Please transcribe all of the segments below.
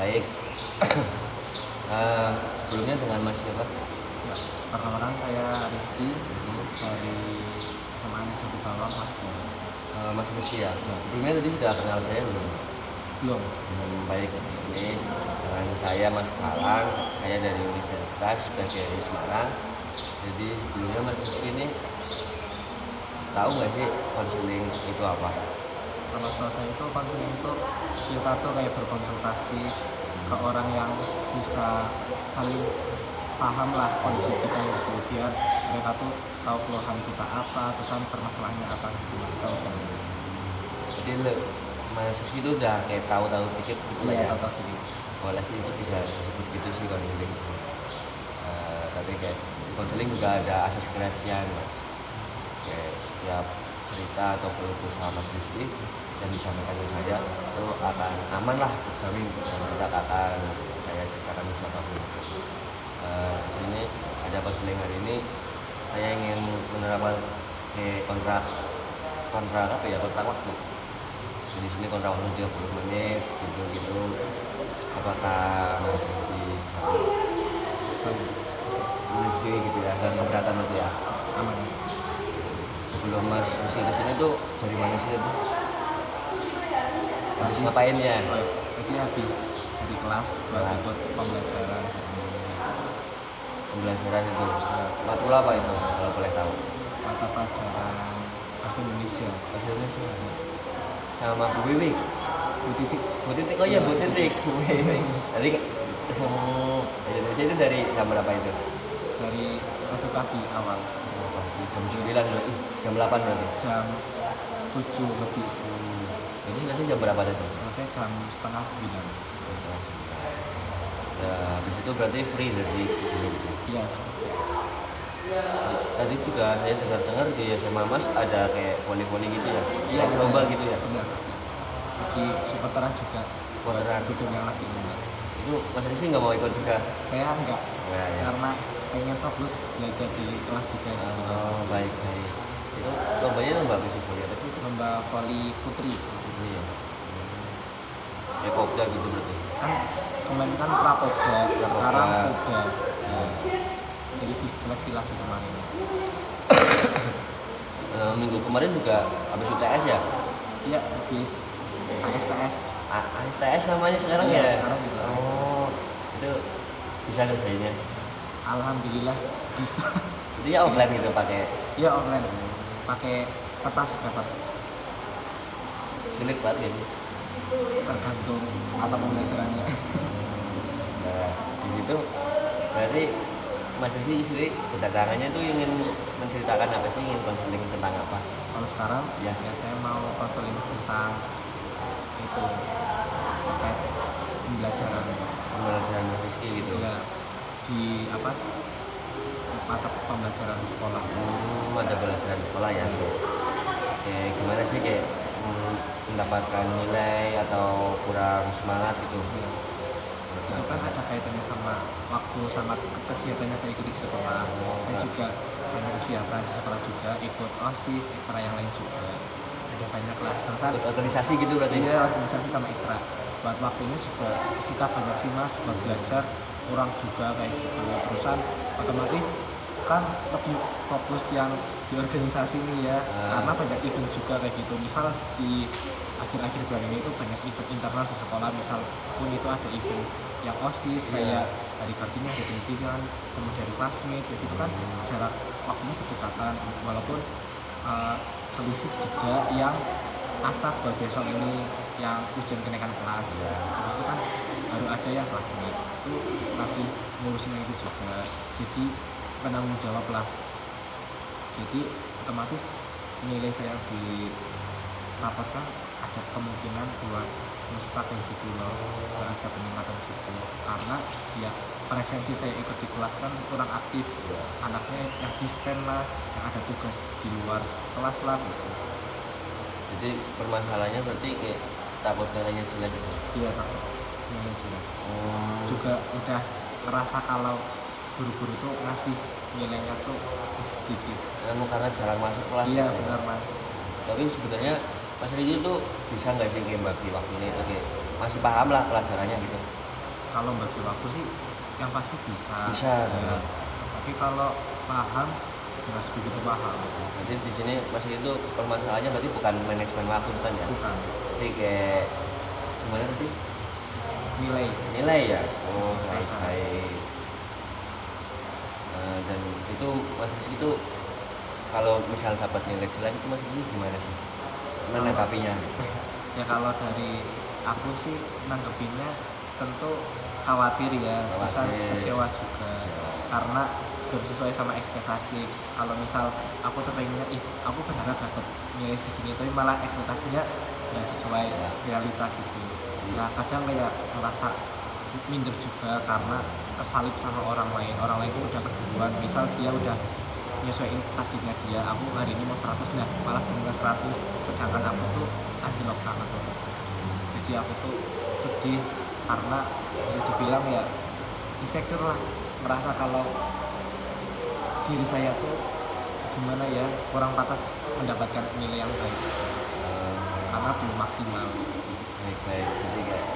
Baik. Sebelumnya dengan Mas siapa? Ya, perkenalkan saya Rizky dari SMA Negeri Bawang, Mas Bos. Mas Rizky ya. Sebelumnya tadi sudah kenal saya belum? Belum. Baik, ini dengan saya Mas Kalang, saya dari Universitas PGRI Semarang. Jadi sebelumnya Mas Rizky ini tahu nggak sih konseling itu apa? Kalau selesai itu konseling itu kita tuh kayak berkonsultasi ke orang yang bisa saling paham lah kondisi kita gitu, biar mereka tuh tahu keluhan kita apa, terus kan permasalahannya apa gitu, Mas. Tahu saya. Jadi Mas Rizky itu udah kayak tahu-tahu dikit gitu lah ya. Iya, tahu gitu. Boleh sih itu bisa disebut gitu sih konseling. Tapi kayak konseling juga ada asas kerahasiaan Mas. Kayak setiap cerita atau keluh kesah Mas Rizky yang disampaikan ke saya itu akan aman lah, terjamin dan tidak akan saya ceritakan ke siapapun. Di sini ada konseling hari ini saya ingin menerapkan kontrak apa ya, kontrak waktu. Di sini kontrak waktu 30 menit gitu. Apakah Mas Rizky Rizky gitu ya, dan keberatan itu ya? Aman. Sebelum Mas Rizky kesini tuh dari mana sih itu? Habis ngapain ya? Jadi habis dari kelas buat ikut pembelajaran. Pembelajaran itu matkul apa itu kalau boleh tahu? Mata pelajaran bahasa Indonesia. Bahasa Indonesia. Sama Bu Wiwi. Bu Titik. Bu Titik, oh iya Bu Titik. Bu Wiwi. Tadi bahasa Indonesia itu dari jam berapa itu? Dari pagi awal. Jam 9 berarti. Jam 8 berarti. Jam 7 lebih. Jadi nanti jam berapa tadi? Selesai jam setengah 9. Ya, habis itu berarti free dari sini. Iya. Tadi juga saya dengar di SMA Mas ada kayak voli gitu ya? Iya, lomba gitu ya? Benar. Jadi supporteran juga. Supporteran. Gedung yang lagi ini. Itu Mas Rizky nggak mau ikut juga? Saya enggak. Ya. Karena pengen fokus belajar di kelas juga. Oh, baik. Itu lombanya lomba apa sih? Voli apa sih? Lomba voli putri. Iya. Kayak Popda gitu berarti. Kan kemarin kan Prapobda, sekarang Popda. Jadi diseleksi lagi kemarin. Minggu kemarin juga habis UTS ya? Iya, habis ASTS. ASTS namanya sekarang Iya, ya? sekarang juga. Oh, itu bisa kerjainnya? Alhamdulillah bisa. Itu ya offline gitu pakai? Iya, online. Pakai kertas dapat. Sulit banget gitu. Tergantung mata pembelajarannya. Nah, di situ berarti Mas Rizky sendiri kedatangannya tuh ingin menceritakan apa sih, ingin konseling tentang apa? Kalau sekarang Ya. saya mau konseling tentang itu terkait pembelajaran. Pembelajaran Mas Rizky gitu. Ya, di apa mata pembelajaran sekolah. Ada pelajaran sekolah ya. Kayak gimana sih kayak mendapatkan nilai atau kurang semangat gitu? Itu kan ada kaitannya sama waktu sama kegiatannya saya ikuti di sekolah. Saya juga banyak kegiatan di sekolah juga, ikut OSIS, ekstra yang lain juga. Ada banyak lah. Terusan Organisasi gitu berarti? iya, organisasi sama ekstra. Buat waktunya juga disita banyak sih Mas, buat belajar kurang juga kayak gitu. Terusan otomatis kan lebih fokus yang di organisasi ini ya, karena banyak event juga kayak gitu. Misal di akhir-akhir bulan ini itu banyak event internal di sekolah, misal pun itu ada event yang OSIS kayak dari Kartini ada pendidikan, kemudian dari Classmate, jadi itu kan jarak waktunya berdekatan, walaupun selisih juga yang asap buat besok ini yang ujian kenaikan kelas. Terus itu kan baru ada yang Classmate itu masih ngurusin itu juga, jadi penanggung jawab lah, jadi otomatis nilai saya dirapatkan ada kemungkinan buat ngestak kayak gitu loh, ada peningkatan gitu karena ya presensi saya ikut di kelas kan kurang aktif, anaknya yang dispen lah, yang ada tugas di luar kelas lah gitu. Jadi permasalahannya berarti kayak takut nilainya jelek gitu? Iya, takut nilai jelek. Juga udah ngerasa kalau guru-guru tuh ngasih nilainya tuh sedikit. Karena jarang masuk kelas. Iya benar Mas. Tapi sebenarnya Mas Rizky itu bisa nggak sih kayak bagi waktunya itu kayak masih paham lah pelajarannya gitu? kalau bagi waktu sih yang pasti bisa. Bisa, Ya. kan? Tapi kalau paham nggak sebegitu paham. Jadi di sini Mas itu permasalahannya berarti bukan manajemen waktu kan ya? Bukan Jadi kayak gimana tadi? nilai. Nilai ya? Oh, Nilai baik sana. baik. Dan itu Mas Rizky itu kalau misal dapat nilai jelek itu Mas Rizky gimana sih? Menanggapinya? Ya kalau dari aku sih nanggepinnya tentu khawatir ya, bukan Khawatir. kecewa juga karena belum sesuai sama ekspektasi. Kalau misal aku tuh pengennya, aku berharap dapat nilai segini, tapi malah ekspektasinya nggak sesuai realita gitu. Nah kadang kayak merasa minder juga karena kesalip sama orang lain. Orang lain tuh udah keduluan, misal dia udah nyesuaiin targetnya dia, aku hari ini mau 100, nah malah bener 100, sedangkan aku tuh anjlok banget tuh. Jadi aku tuh sedih karena bisa dibilang ya insecure lah, merasa kalau diri saya tuh gimana ya, kurang pantas mendapatkan nilai yang baik karena belum maksimal. Baik baik. Jadi kayak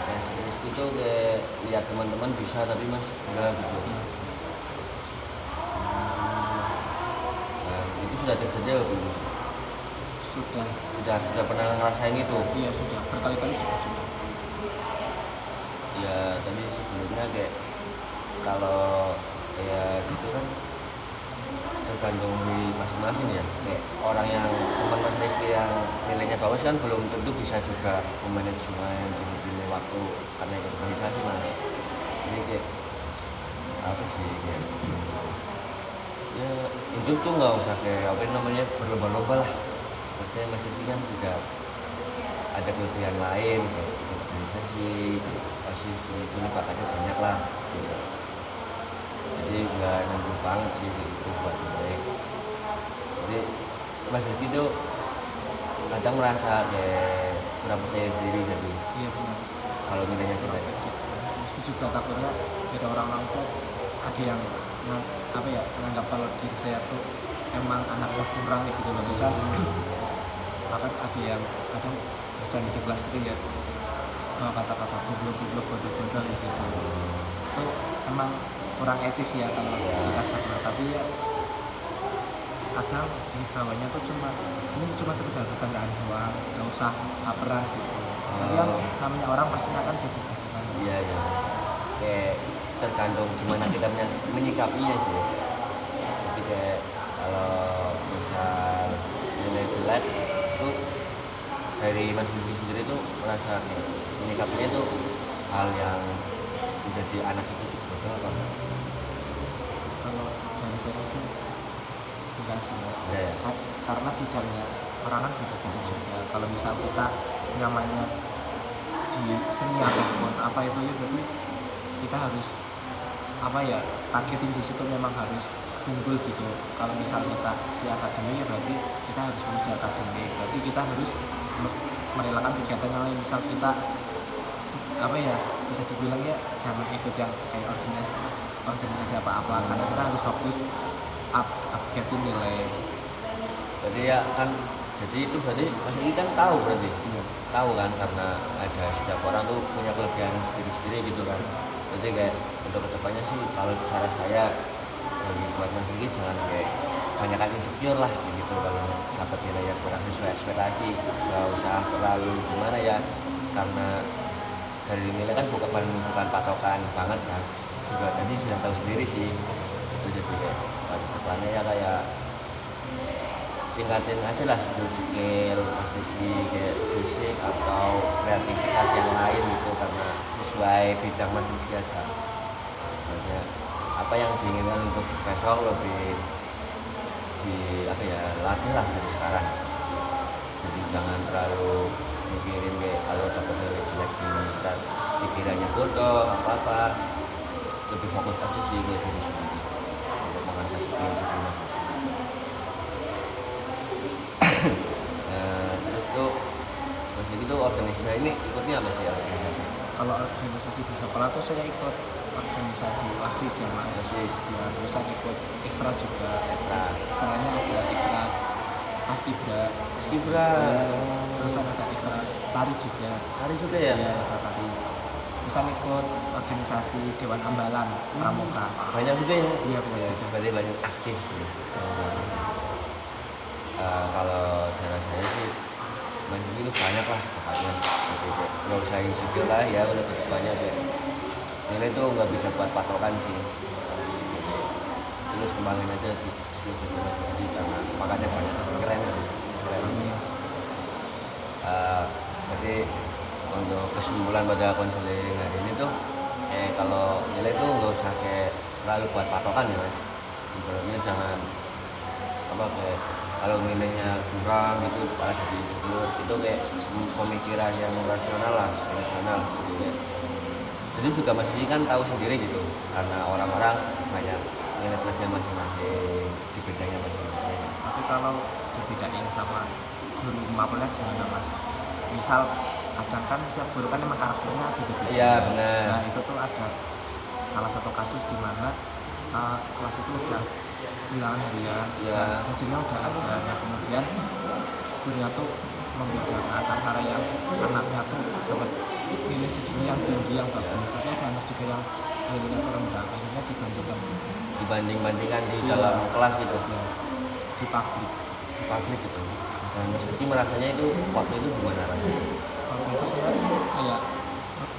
Mas Rizky itu kayak lihat teman-teman bisa tapi Mas enggak gitu. Itu sudah terjadi atau belum? Sudah, Sudah pernah ngerasain itu? iya sudah berkali-kali juga sudah. Ya tadi sebelumnya kayak kalau kayak gitu kan tergantung di masing-masing ya. Kayak orang yang teman Mas Rizky yang nilainya bagus kan belum tentu bisa juga memanajemen gini waktu karena ikut organisasi Mas. Jadi kayak apa sih kayak ya hidup tuh nggak usah kayak apa namanya berlomba-lomba lah. Maksudnya Mas Rizky kan juga ada kelebihan lain kayak ikut organisasi pasti ini bakatnya banyak lah gitu. Jadi nggak nanggung banget sih itu buat baik. Jadi Mas Rizky tuh kadang merasa kayak kurang percaya diri jadi Iya benar. kalau nilainya jelek. Terus juga takutnya dari orang-orang tuh ada yang apa ya, menganggap kalau diri saya tuh emang anaknya kurang gitu loh, misal bahkan ada yang kadang bercanda di kelas itu ya kata-kata goblok bodoh gitu. Itu emang kurang etis ya kalau kita sadar, tapi ya kadang di bawahnya tuh ini cuma sekedar bercandaan doang, nggak usah baperan gitu. Tapi yang namanya orang pasti akan beda-beda kan. Iya ya. Kayak tergantung gimana kita menyikapinya sih. Jadi kayak kalau misal nilai jelek itu dari Mas Rizky sendiri tuh merasa kayak menyikapinya tuh hal yang menjadi anak itu bodoh apa enggak? Kalau dari saya sih bukan sih mas. Iya ya. Karena bidangnya orang kan beda-beda juga. Kalau misal kita nyamannya di seni ataupun apa itu ya, jadi kita harus apa ya, targetin di situ memang harus unggul gitu. Kalau misal kita di akademi ya berarti kita harus lulus di akademi, berarti kita harus merelakan kegiatan yang lain. Misal kita apa ya, bisa dibilang ya jangan ikut yang kayak organisasi apa-apa, karena kita harus fokus updating nilai. Berarti ya kan jadi itu berarti Mas Rizky kan tahu berarti Iya. tahu kan karena ada setiap orang tuh punya kelebihan sendiri-sendiri gitu kan. Jadi kayak untuk kedepannya sih kalau cara saya bagi buat Mas Rizky jangan kayak banyakkan insecure lah gitu kalau dapat nilai yang kurang sesuai ekspektasi, nggak usah terlalu gimana ya, karena dari nilai kan bukan patokan banget kan, juga tadi sudah tahu sendiri sih itu. Jadi kayak buat kedepannya ya kayak tingkatin aja lah skill Mas Rizky kayak fisik atau kreativitas yang lain gitu karena sesuai bidang Mas Rizky aja. Maksudnya apa yang diinginkan untuk besok lebih di apa ya, latih lah dari sekarang. Jadi jangan terlalu mikirin kayak kalau dapat nilai jelek ini ntar pikirannya bodoh apa lebih fokus aja sih kayak diri sendiri untuk mengasah skill Mas Rizky. Terus tuh Mas Rizky tuh organisasi ini ikutnya apa sih organisasi? Kalau organisasi di sekolah tuh saya ikut organisasi OSIS ya mas. OSIS. Ya, terus saya ikut ekstra juga. Ekstra. Istilahnya ada ekstra paskibra. Paskibra. Ya, terus ada ekstra tari juga. Hari juga ya? Ya, ekstra tari. misal ikut organisasi Dewan Ambalan Pramuka. Banyak juga ya. Iya, banyak. Berarti banyak aktif sih. Kalau cara saya sih Mas itu banyak lah pokoknya. Jadi kayak nggak usah insecure lah ya, udah cukup banyak ya. Nilai itu nggak bisa buat patokan sih. Jadi terus kembangin aja di skill karena makanya banyak keren sih. Keren. Jadi untuk kesimpulan pada konseling hari ini tuh kalau nilai tuh nggak usah kayak terlalu buat patokan ya Mas. Sebenarnya jangan apa kayak kalau nilainya kurang gitu malah jadi insecure, itu kayak pemikiran yang rasional lah, rasional gitu ya. Jadi juga Mas ini kan tahu sendiri gitu, karena orang-orang banyak nilai plusnya masing-masing di bidangnya masing-masing. Tapi kalau dibedain sama guru mapelnya gimana Mas? Misal kadang kan setiap guru kan emang karakternya beda-beda. Iya benar. Nah itu tuh ada salah satu kasus di mana kelas itu udah bilang dia Iya. hasilnya udah ada. Nah kemudian gurunya tuh membedakan antara yang anaknya tuh dapat nilai segini yang tinggi yang bagus, tapi ada anak juga yang nilainya rendah, akhirnya Dibanding-bandingkan di Iya. dalam kelas gitu, di publik. di publik gitu. Dan Mas Riki merasanya itu waktu itu gimana rasanya? Waktu itu saya kayak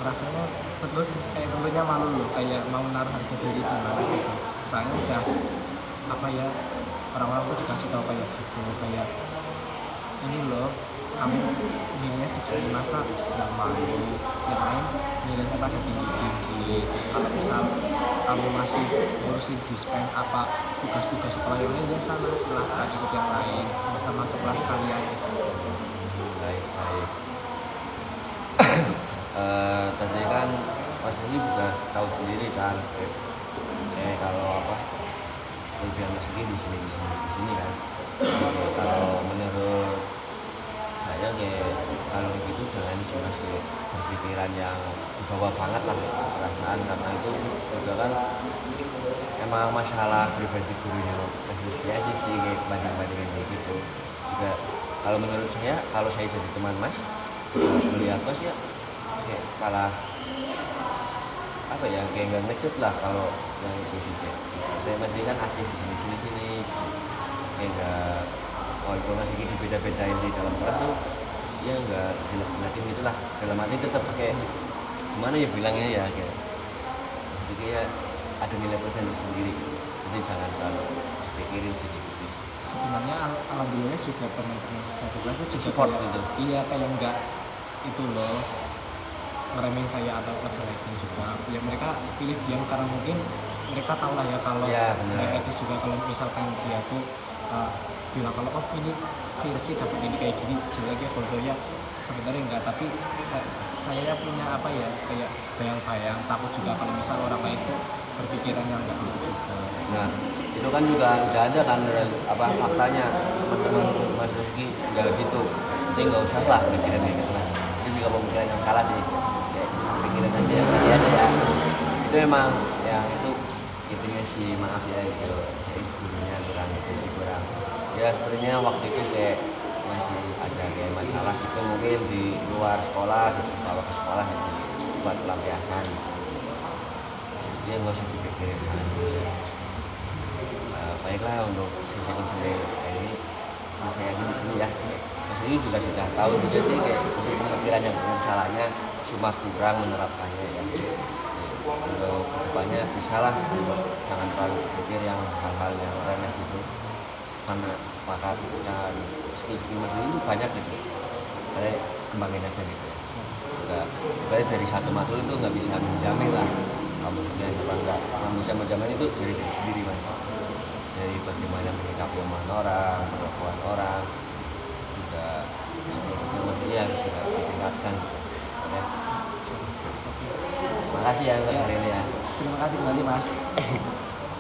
rasanya betul kayak dulunya malu loh, kayak mau naruh harga diri gimana gitu. Soalnya udah apa ya, orang-orang tuh dikasih tahu kayak gitu, kayak ini loh kamu nilainya segini masa nggak malu, yang lain nilainya pada tinggi-tinggi. Kalau misal kamu masih ngurusin dispen apa tugas-tugas sekolah yang lain, ya sana silahkan ikut yang lain, sama sekelas kalian. Baik. Tadi kan Mas Riki juga tahu sendiri kan, kalau apa kelebihan Mas Riki di sini kan. Kalau menurut saya kalau gitu jangan sih Mas berpikiran yang dibawa banget lah perasaan, karena itu juga kan emang masalah pribadi gurunya Mas Riki aja sih banding-bandingin kayak gitu. Juga kalau menurut saya, kalau saya jadi teman Mas melihat Mas ya kayak malah apa ya, kayak nggak ngecut lah kalau yang itu sih kayak saya masih kan aktif di sini kayak nggak, walaupun masih gini beda-bedain di dalam kelas tuh ya nggak jelek-jelekin gitu lah, dalam arti tetap kayak gimana ya bilangnya ya kayak jadi kayak ada nilai persen sendiri gitu. Jadi jangan terlalu pikirin sih gitu. Sebenarnya alhamdulillah juga teman-teman satu kelas itu juga Support kayak, gitu. iya kayak enggak itu loh ngeremehin saya atau ngejelekin juga ya, mereka pilih diam karena mungkin mereka tahu lah ya kalau Iya, benar. nilai etis juga kalau misalkan dia tuh bilang kalau oh ini si Rizky dapat ini kayak gini jelek ya foto ya, sebenarnya enggak, tapi saya punya apa ya kayak bayang-bayang takut juga kalau misal orang lain tuh berpikiran yang enggak gitu juga. Nah itu kan juga udah ada kan apa faktanya, teman-teman Mas Rizky nggak gitu, jadi nggak usah lah mikirin kayak gitu Mas. Itu juga pemikiran yang salah sih, kayak pikirin aja yang tadi aja ya. Itu emang yang itu intinya sih, maaf ya gitu, jadi gurunya kurang itu sih kurang. Ya sebenarnya waktu itu kayak masih ada kayak masalah gitu mungkin di luar sekolah gitu, bawa ke sekolah gitu buat pelampiasan. Dia nggak usah dipikirin kan. Baiklah untuk sisi konseling ini selesai aja di sini ya. Mas ini juga sudah tahu juga sih kayak untuk pemikiran yang salahnya cuma kurang menerapkannya ya. Untuk kedepannya bisa lah, jangan terlalu pikir yang hal-hal yang remeh gitu, karena bakat dan skill Mas ini banyak gitu. Kayak kembangin aja gitu. Enggak, berarti dari satu matkul itu nggak bisa menjamin lah kamu sukses apa enggak. Yang bisa menjamin itu dari diri sendiri Mas. Dari bagaimana menyikapi omongan orang, perlakuan orang, juga skill Mas harus juga ditingkatkan. Ya. Makasih ya untuk hari ini ya. Terima kasih kembali Mas.